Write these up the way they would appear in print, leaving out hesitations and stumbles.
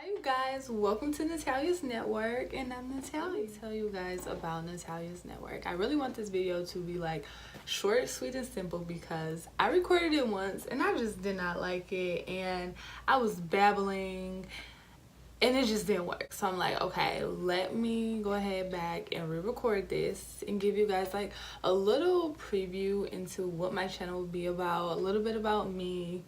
Hi you guys, welcome to Natalya's Network, and I'm Natalya. Tell you guys about Natalya's Network. I really want this video to be like short, sweet, and simple because I recorded it once and I just did not like it, and I was babbling and it just didn't work. So I'm like, okay, let me go ahead back and re-record this and give you guys like a little preview into what my channel will be about, a little bit about me.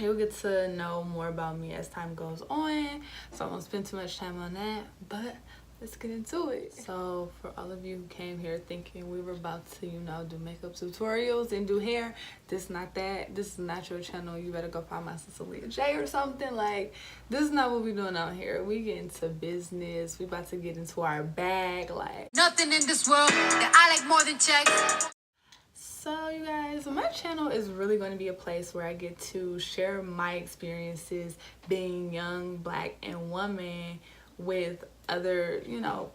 You'll get to know more about me as time goes on, so I won't spend too much time on that, but let's get into it. So for all of you who came here thinking we were about to, do makeup tutorials and do hair, this is not that. This is not your channel. You better go find my sister Leah J or something. Like, this is not what we doing out here. We get into business. We about to get into our bag. Like, nothing in this world that I like more than check. So you guys, my channel is really going to be a place where I get to share my experiences being young, black, and woman with other,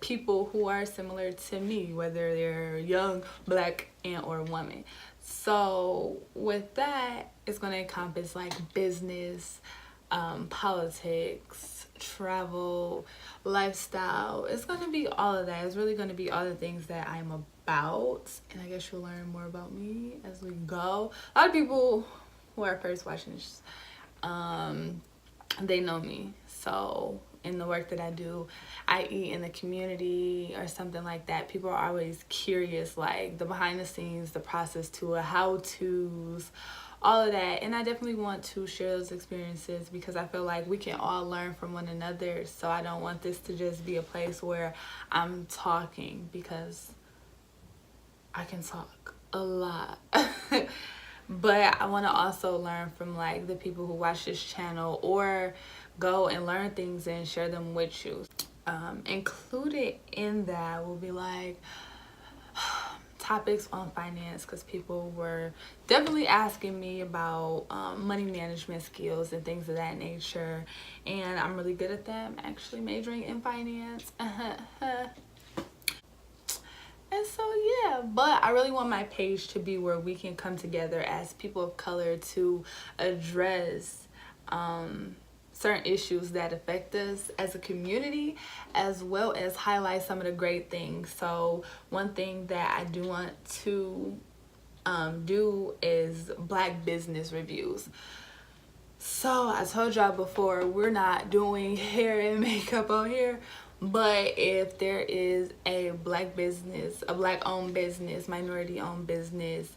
people who are similar to me, whether they're young, black, and or woman. So with that, it's going to encompass like business, politics, travel, lifestyle. It's going to be all of that. It's really going to be all the things that I'm about, and I guess you'll learn more about me as we go. A lot of people who are first watching this, they know me. So in the work that I do, i.e. in the community or something like that, people are always curious, like the behind the scenes, the process to it, how-tos, all of that. And I definitely want to share those experiences because I feel like we can all learn from one another. So I don't want this to just be a place where I'm talking, because I can talk a lot. But I want to also learn from like the people who watch this channel, or go and learn things and share them with you. Included in that will be like topics on finance, because people were definitely asking me about money management skills and things of that nature, and I'm really good at that. I'm actually majoring in finance. And so yeah, but I really want my page to be where we can come together as people of color to address certain issues that affect us as a community, as well as highlight some of the great things. So one thing that I do want to do is black business reviews. So I told y'all before, we're not doing hair and makeup on here, but if there is a black business, a black owned business, minority owned business,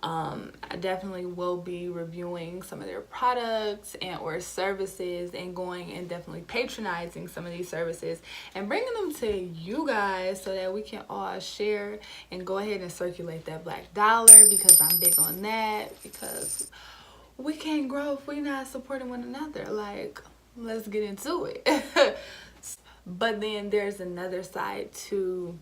I definitely will be reviewing some of their products and or services, and going and definitely patronizing some of these services and bringing them to you guys so that we can all share and go ahead and circulate that black dollar, because I'm big on that, because we can't grow if we're not supporting one another. Like, let's get into it. But then there's another side to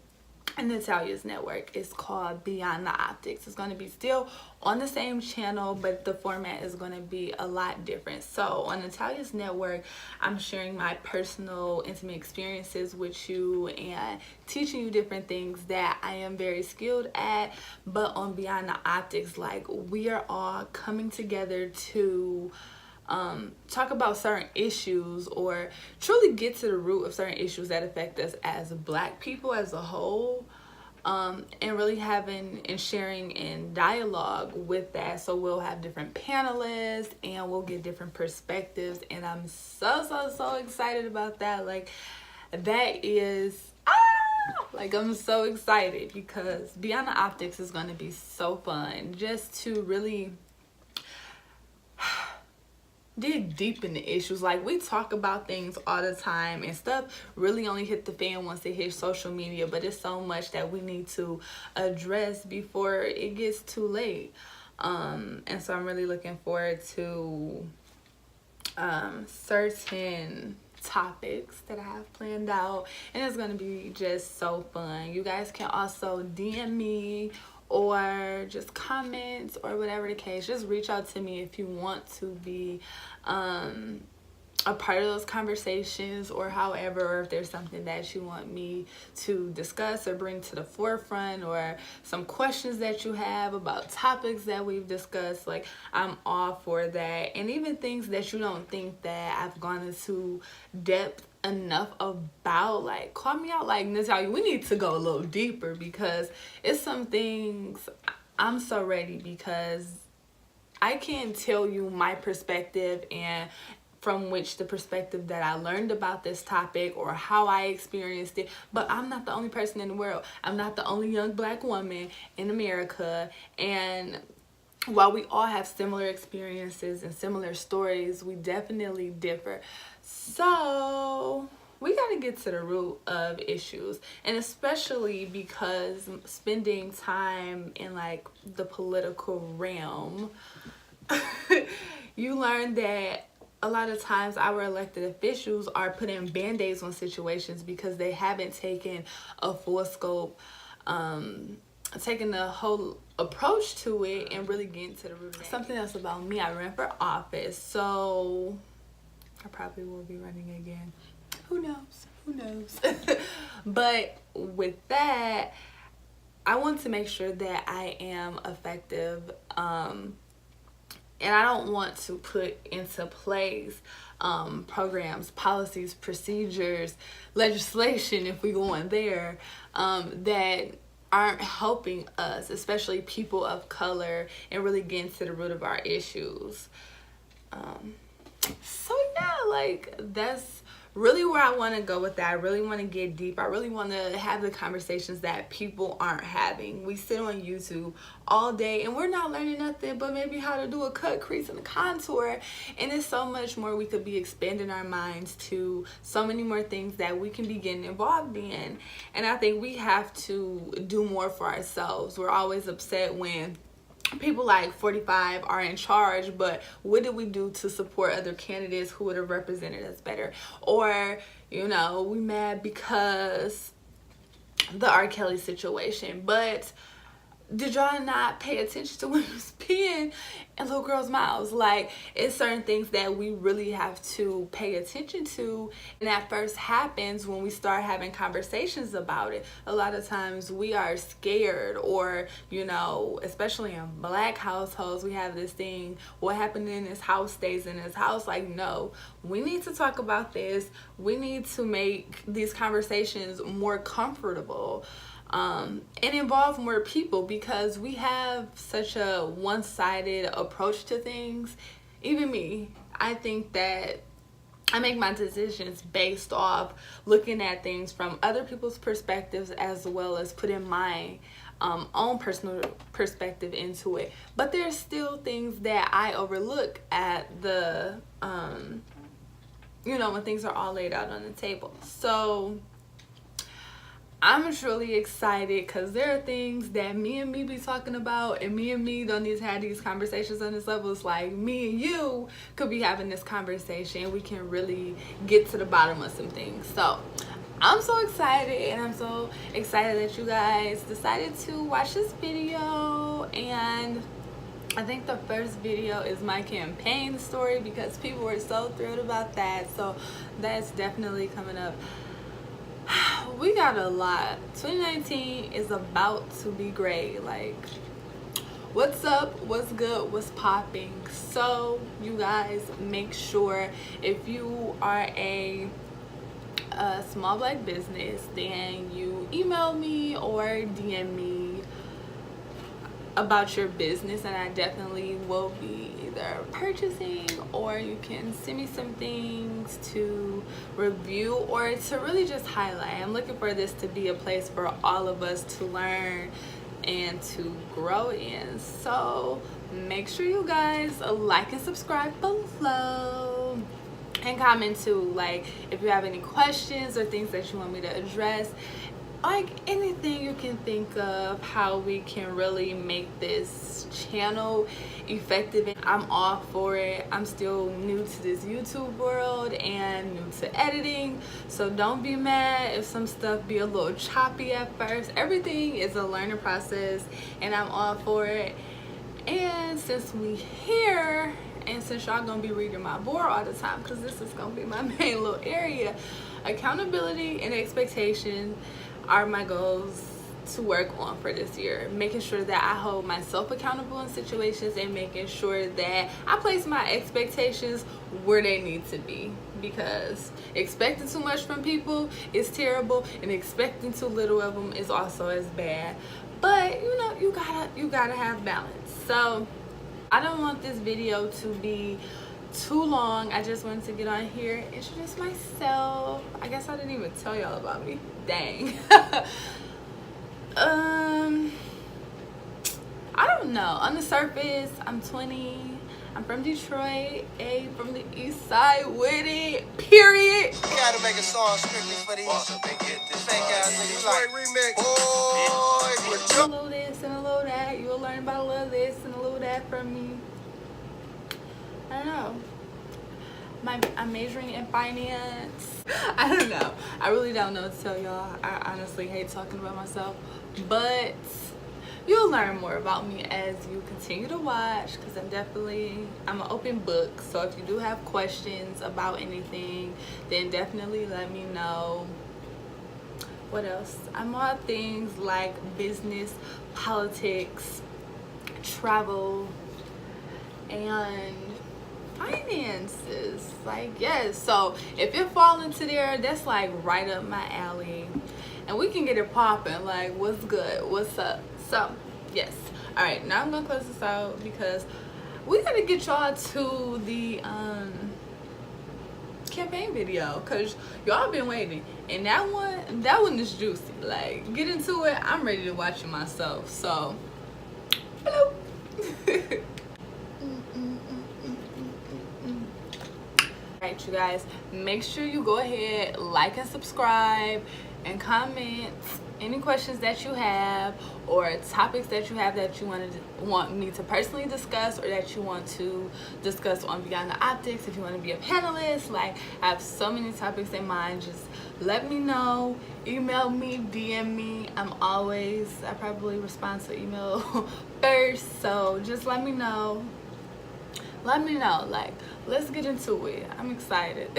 Natalya's network. It's called Beyond the Optics. It's going to be still on the same channel, but the format is going to be a lot different. So on Natalya's network, I'm sharing my personal intimate experiences with you and teaching you different things that I am very skilled at. But on Beyond the Optics, like, we are all coming together to talk about certain issues, or truly get to the root of certain issues that affect us as black people as a whole, and really having and sharing in dialogue with that. So we'll have different panelists and we'll get different perspectives, and I'm so excited about that. Like, that is like, I'm so excited because Beyond the Optics is going to be so fun, just to really dig deep in the issues. Like, we talk about things all the time, and stuff really only hit the fan once it hits social media, but it's so much that we need to address before it gets too late. And so I'm really looking forward to certain topics that I have planned out, and it's going to be just so fun. You guys can also DM me or just comment, or whatever the case. Just reach out to me if you want to be a part of those conversations, or however, or if there's something that you want me to discuss or bring to the forefront, or some questions that you have about topics that we've discussed, like I'm all for that. And even things that you don't think that I've gone into depth enough about, like call me out, like Natalya, we need to go a little deeper, because it's some things I'm so ready, because I can tell you my perspective, and from which the perspective that I learned about this topic or how I experienced it. But I'm not the only person in the world. I'm not the only young black woman in America. And while we all have similar experiences and similar stories, we definitely differ. So we got to get to the root of issues, and especially because spending time in like the political realm, you learn that a lot of times our elected officials are putting band-aids on situations because they haven't taken a full scope, taking the whole approach to it and really getting to the root of it. Something else about me, I ran for office, so I probably will be running again. Who knows? But with that, I want to make sure that I am effective, and I don't want to put into place programs, policies, procedures, legislation, if we go in there, that aren't helping us, especially people of color, and really getting to the root of our issues. So yeah, like that's really where I want to go with that. I really want to get deep. I really want to have the conversations that people aren't having. We sit on YouTube all day and we're not learning nothing but maybe how to do a cut, crease, and a contour. And there's so much more we could be expanding our minds to, so many more things that we can be getting involved in. And I think we have to do more for ourselves. We're always upset when people like 45 are in charge, but what did we do to support other candidates who would have represented us better? Or, you know, we mad because the R. Kelly situation, but did y'all not pay attention to when he was peeing in little girls' mouths? Like, it's certain things that we really have to pay attention to, and that first happens when we start having conversations about it. A lot of times we are scared, or, you know, especially in black households, we have this thing, what happened in this house stays in this house. Like, no, we need to talk about this. We need to make these conversations more comfortable, and involve more people, because we have such a one-sided approach to things. Even me, I think that I make my decisions based off looking at things from other people's perspectives, as well as putting my own personal perspective into it. But there's still things that I overlook at the you know, when things are all laid out on the table. So I'm truly excited, because there are things that me be talking about, and me don't need to have these conversations on this level. It's like me and you could be having this conversation. We can really get to the bottom of some things. So I'm so excited, and I'm so excited that you guys decided to watch this video. And I think the first video is my campaign story, because people were so thrilled about that. So that's definitely coming up. We got a lot. 2019 is about to be great. Like, what's up, what's good, what's popping? So you guys, make sure, if you are a small black business, then you email me or DM me about your business, and I definitely will be either purchasing, or you can send me some things to review or to really just highlight. I'm looking for this to be a place for all of us to learn and to grow in. So make sure you guys like and subscribe below, and comment too, like if you have any questions or things that you want me to address, like anything you can think of, how we can really make this channel effective. And I'm all for it. I'm still new to this YouTube world and new to editing, so don't be mad if some stuff be a little choppy at first. Everything is a learning process, and I'm all for it. And since we here, And since y'all gonna be reading my board all the time, because this is gonna be my main little area, accountability and expectation are my goals to work on for this year. Making sure that I hold myself accountable in situations and making sure that I place my expectations where they need to be, because expecting too much from people is terrible and expecting too little of them is also as bad. But you know, you gotta have balance. So I don't want this video to be too long. I just wanted to get on here, introduce myself. I guess I didn't even tell y'all about me. Dang. I don't know. On the surface, I'm 20. I'm from Detroit, from the east side with it, period. You gotta make a song strictly for these fake ass niggas like remix. Boy, a little this and a little that. You'll learn about a little this and a little that from me. I don't know. I'm majoring in finance. I don't know. I really don't know what to tell y'all. I honestly hate talking about myself, but you'll learn more about me as you continue to watch, because I'm an open book. So if you do have questions about anything, then definitely let me know. What else? I'm on things like business, politics, travel, and finances. Like, yes, so if you fall into there, that's like right up my alley, and we can get it popping. Like, what's good, what's up? So yes, all right, now I'm gonna close this out because we gotta get y'all to the campaign video, because y'all been waiting, and that one is juicy. Like, get into it. I'm ready to watch it myself. So hello. Alright, you guys, make sure you go ahead, like and subscribe, and comment any questions that you have, or topics that you have that you want me to personally discuss, or that you want to discuss on Beyond the Optics. If you want to be a panelist, like, I have so many topics in mind. Just let me know. Email me, DM me. I probably respond to email first, so just let me know. Like, let's get into it. I'm excited.